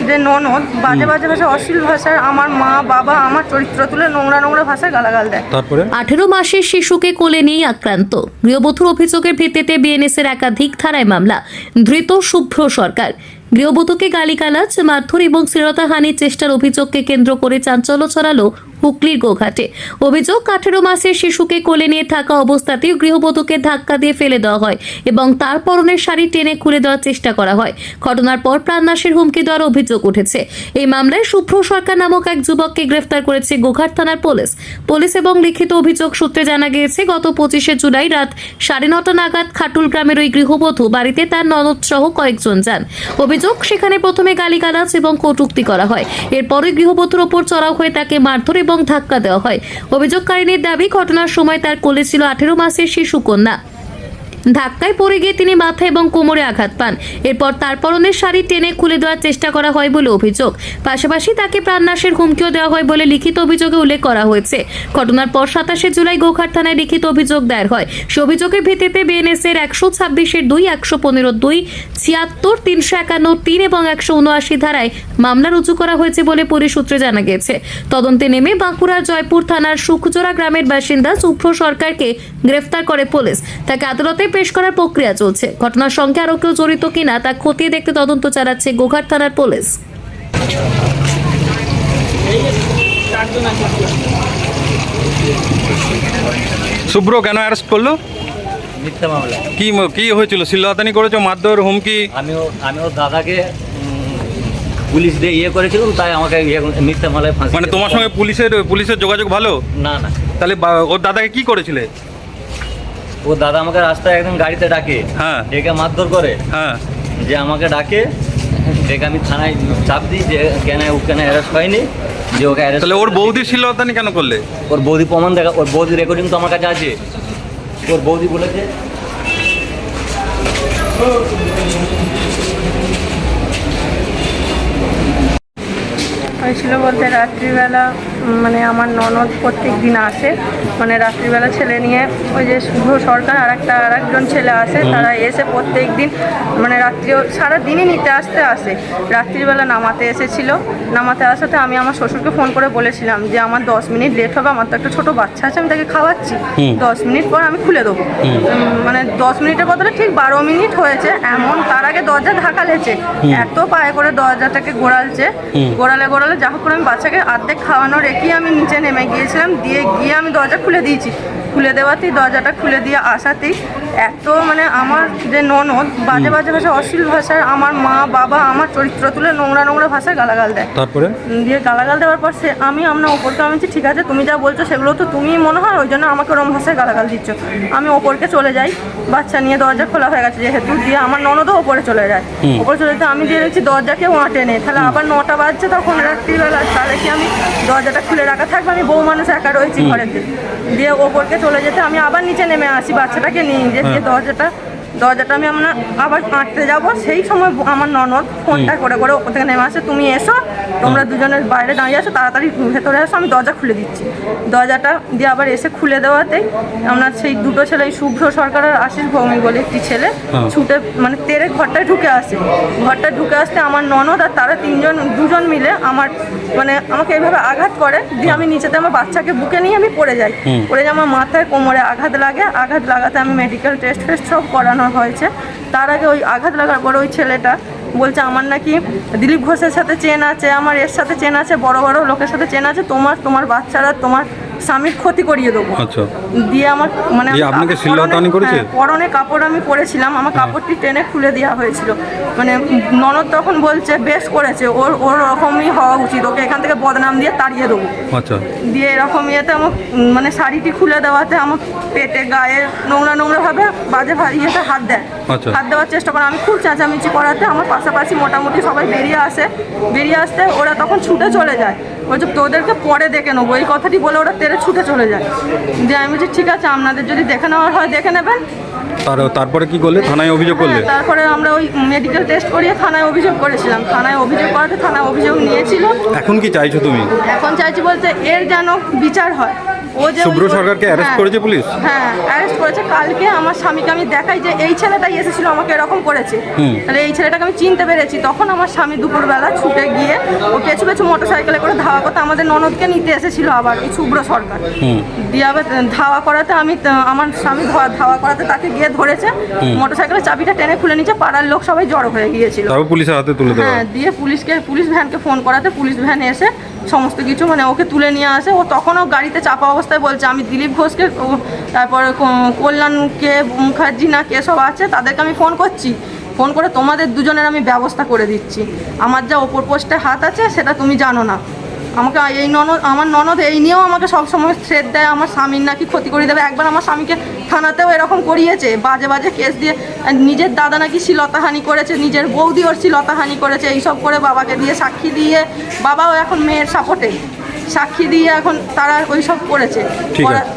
যে ননদ বাজে বাজে ভাষায় অশ্লীল ভাষায় আমার মা বাবা আমার চরিত্র তুলে নোংরা নোংরা ভাষায় গালাগাল দেয়। তারপরে 18 মাসের শিশুকে কোলে নিয়ে আক্রান্ত গৃহবধূর অভিযোগের ভিত্তিতে বিএনএসের একাধিক ধারায় মামলা। ধৃত শুভ্র সরকার। গৃহবধূকে গালিগালাজ, মারধর এবং শ্লীলতাহানির চেষ্টার অভিযোগকে কেন্দ্র করে চাঞ্চল্য ছড়ালো হুগলির গোঘাটে। অভিযোগ, 18 মাসের শিশুকে কোলে নিয়ে থাকা অবস্থাতেই গৃহবধূকে ধাক্কা দিয়ে ফেলে দেওয়া হয় এবং তার পরনের শাড়ি টেনে খুলে দেওয়ার চেষ্টা করা হয়। ঘটনার পর প্রাণনাশের হুমকি দেওয়ার অভিযোগ উঠেছে। এই মামলায় শুভ্র সরকার নামক এক যুবককে গ্রেফতার করেছে গোঘাট থানার পুলিশ এবং লিখিত অভিযোগ সূত্রে জানা গিয়েছে, গত 25শে জুলাই রাত 9:30 নাগাদ খাটুল গ্রামের ওই গৃহবধূ বাড়িতে তার ননদ সহ কয়েকজন যান। অভিযোগ, সেখানে প্রথমে গালিগালাজ এবং কটূক্তি করা হয়। এরপরে গৃহবধূর ওপর চড়াও হয়ে তাকে মারধর এবং ধাক্কা দেওয়া হয়। অভিযোগকারিনীর দাবি, ঘটনার সময় তার কোলে ছিল 18 মাসের শিশু কন্যা। ধাক্কায় পড়ে গিয়ে তিনি মাথা এবং কোমরে আঘাত পান। এরপর তার পরনের শাড়ি টেনে খুলে দেওয়ার চেষ্টা করা হয় বলে অভিযোগ। পাশাপাশি তাকে প্রাণনাশের হুমকিও দেওয়া হয় বলে লিখিত অভিযোগে উল্লেখ করা হয়েছে। ঘটনার পর 27শে জুলাই গোঘাট থানায় লিখিত অভিযোগ দায়ের হয়। সে অভিযোগের ভিত্তিতে বিএনএসের 126-2, 115-2, 76, 351-3 এবং 179 ধারায় মামলা রুজু করা হয়েছে বলে পুলিশ সূত্রে জানা গিয়েছে। তদন্তে নেমে বাঁকুড়ার জয়পুর থানার সুখজোড়া গ্রামের বাসিন্দা শুভ্র সরকারকে গ্রেফতার করে পুলিশ। তাকে আদালতে পেশ করার প্রক্রিয়া চলছে। ঘটনার সঙ্গে আরও কেউ জড়িত কিনা তা খতিয়ে দেখতে তদন্ত চালাচ্ছে গোঘাট থানার পুলিশ। শুভ্র কেন অ্যারেস্ট করলো? মিথ্যা মামলা। কি হয়েছিল? শ্লীলতাহানি করেছো, মারধর, হুমকি? আমি ওর দাদাকে পুলিশ দিয়ে ইয়ে করেছিলাম, তাই আমাকে মিথ্যা মামলায় ফাঁসি। মানে তোমার সঙ্গে পুলিশের যোগাযোগ ভালো? না। তাহলে ওর দাদাকে কি করেছিলে? ও দাদা আমাকে রাস্তায় একদম গাড়িতে ডাকে, হ্যাঁ, ডেকে মারধর করে, হ্যাঁ, যে আমাকে ডাকে, ডেকে আমি থানায় চাপ দিই যে কেন অ্যারেস্ট হয়নি, যে ওকে অ্যারেস্ট। তাহলে ওর বৌদির শ্লীলতাহানি কেন করলে? ওর বৌদি প্রমাণ দেখা, ওর বৌদি রেকর্ডিং তো আমার কাছে আছে। ওর বৌদি বলেছে হয়েছিল বলতে রাত্রিবেলা মানে আমার ননদ প্রত্যেক দিন আসে, মানে রাত্রিবেলা ছেলে নিয়ে ওই যে শুভ্র সরকার আর একজন ছেলে আসে, তারা এসে প্রত্যেক দিন মানে রাত্রিও সারাদিনই নিতে আসে। রাত্রিবেলা নামাতে এসেছিলো, নামাতে আসাতে আমি আমার শ্বশুরকে ফোন করে বলেছিলাম যে আমার 10 মিনিট লেট হবে, আমার তো একটা ছোটো বাচ্চা আছে, আমি তাকে খাওয়াচ্ছি, 10 মিনিট পর আমি খুলে দেবো। মানে 10 মিনিটের বদলে ঠিক 12 মিনিট হয়েছে এমন, তার আগে দরজা ঢাকালেছে, এত পায়ে করে দরজাটাকে গোড়ালে যা হোক করে আমি বাচ্চাকে অর্ধেক খাওয়ানো রেখে আমি নিচে নেমে গিয়েছিলাম, গিয়ে আমি দরজা খুলে দিয়েছি। খুলে দেওয়াতেই দরজাটা খুলে দিয়ে আসাতেই এত মানে আমার যে ননদ বাজে বাজে ভাষায় অশ্লীল ভাষায় আমার মা বাবা আমার চরিত্র তুলে নোংরা নোংরা ভাষায় গালাগাল দেয়। তারপরে দিয়ে গালাগাল দেওয়ার পর আমি ওপরকে আমি ঠিক আছে, তুমি যা বলছো সেগুলো তো তুমি মনে হয়, ওই জন্য আমাকে ওরম ভাষায় গালাগাল দিচ্ছ। আমি ওপরকে চলে যাই, বাচ্চা নিয়ে দরজা খোলা হয়ে গেছে যেহেতু, দিয়ে আমার ননদও ওপরে চলে যায়। ওপরে চলে যেতে আমি দিয়ে দেখছি দরজা কেউ আঁটে নেই। তাহলে আবার 9টা বাজছে তখন রাত্রিবেলা, তাহলে কি আমি দরজাটা খুলে রাখা থাকবে? আমি বউ মানুষ একা রয়েছি ঘরেতে। দিয়ে ওপরকে চলে যেতে আমি আবার নিচে নেমে আসি বাচ্চাটাকে নিয়ে, যে দরজাটা আমি আবার আঁটতে যাবো, সেই সময় আমার ননদ ফোনটা করে ওপর থেকে নেমে আসে, তুমি এসো, তোমরা দুজনের বাইরে দাঁড়িয়ে আসো, তাড়াতাড়ি ভেতরে আসো, আমি দরজা খুলে দিচ্ছি। দরজাটা দিয়ে আবার এসে খুলে দেওয়াতেই আপনার সেই দুটো ছেলে, শুভ্র সরকার আর আশিস ভৌমিক বলে একটি ছেলে, ছুটে মানে তেরে ঘরটায় ঢুকে আসতে আমার ননদ আর তারা দুজন মিলে আমাকে এইভাবে আঘাত করে। দিয়ে আমি নিচেতে আমার বাচ্চাকে বুকে নিয়ে আমি পড়ে যাই, আমার মাথায় কোমরে আঘাত লাগাতে আমি মেডিকেল টেস্ট সব করানো হয়েছে। তার আগে ওই আঘাত লাগার পরে ওই ছেলেটা বলছে আমার নাকি দিলীপ ঘোষের সাথে চেন আছে, আমার এর সাথে চেন আছে, বড় বড় লোকের সাথে চেন আছে, তোমার বাচ্চারা তোমার স্বামীর ক্ষতি করিয়ে দেবো। দিয়ে আমার মানে পরনে কাপড় আমি পরেছিলাম, আমার কাপড়টি টেনে খুলে দেওয়া হয়েছিল। মানে ননদ তখন বলছে বেশ করেছে, ওর রকমই হওয়া উচিত, ওকে এখান থেকে বদনাম দিয়ে তাড়িয়ে দেবো। দিয়ে এরকম ইয়েতে আমার মানে শাড়িটি খুলে দেওয়াতে আমার পেটে গায়ে নোংরা ভাবে বাজে ইয়েতে হাত দেওয়ার চেষ্টা করে। আমি খুব চেঁচামেচি করাতে আমার পাশাপাশি মোটামুটি সবাই বেরিয়ে আসতে ওরা তখন ছুটে চলে যায়, বলছে তোদেরকে পরে দেখে নেবো, এই কথাটি বলে ওরা তেরে ছুটে চলে যায়। দিয়ে আমি বলছি ঠিক আছে, আপনাদের যদি দেখে নেওয়ার হয় দেখে নেবেন, তারপরে কি করলে? থানায় অভিযোগ করলে? হ্যাঁ, তারপরে আমরা ওই মেডিকেল টেস্ট করিয়ে থানায় অভিযোগ করেছিলাম। থানায় অভিযোগ করাতে থানায় অভিযোগ নিয়েছিল। এখন কি চাইছো তুমি? এখন চাইছি বলতে এর যেন বিচার হয়। ও যে শুভ্র সরকারকে অ্যারেস্ট হ্যাঁ, করেছে পুলিশ? হ্যাঁ অ্যারেস্ট করেছে। কালকে আমার স্বামীকে আমি দেখাই যে এই ছেলেটাই এসেছিল আমাকে এরকম করেছে। তাহলে এই ছেলেটাকে আমি চিনতে পেরেছি। তখন আমার স্বামী দুপুরবেলা ছুটে গিয়ে ও পেছু পেছু মোটরসাইকেলে করে ধাওয়া করতে আমাদের ননদকে নিতে এসেছিল আবার এই শুভ্র সরকার। দিয়ে আবার ধাওয়া করাতে আমার স্বামী ধাওয়া করাতে তাকে গিয়ে ধরেছে। মোটরসাইকেলের চাবিটা টেনে খুলে নিচে পাড়ার লোক সবাই জড়ো হয়ে গিয়েছিল। তারপর পুলিশের হাতে তুলে দেওয়া হ্যাঁ, দিয়ে পুলিশ ভ্যানকে ফোন করাতে পুলিশ ভ্যান এসে সমস্ত কিছু মানে ওকে তুলে নিয়ে আসে। ও তখনও গাড়িতে চাপা অবস্থায় বলছে আমি দিলীপ ঘোষকে তারপরে কল্যাণ কে মুখার্জি না কে সব আছে তাদেরকে আমি ফোন করছি, ফোন করে তোমাদের দুজনের আমি ব্যবস্থা করে দিচ্ছি। আমার যা ওপর পোস্টে হাত আছে সেটা তুমি জানো না। আমাকে আমার ননদ এই নিয়েও আমাকে সবসময় থ্রেট দেয় আমার স্বামীর নাকি ক্ষতি করে দেবে। একবার আমার স্বামীকে থানাতেও এরকম করিয়েছে, বাজে বাজে কেস দিয়ে। নিজের দাদা নাকি শ্লীলতাহানি করেছে, নিজের বৌদি ওর শ্লীলতাহানি করেছে, এইসব করে বাবাকে দিয়ে সাক্ষী দিয়ে, বাবাও এখন মেয়ের সাপোর্টে সাক্ষী দিয়ে এখন তারা ওই সব করেছে। ঠিক আছে।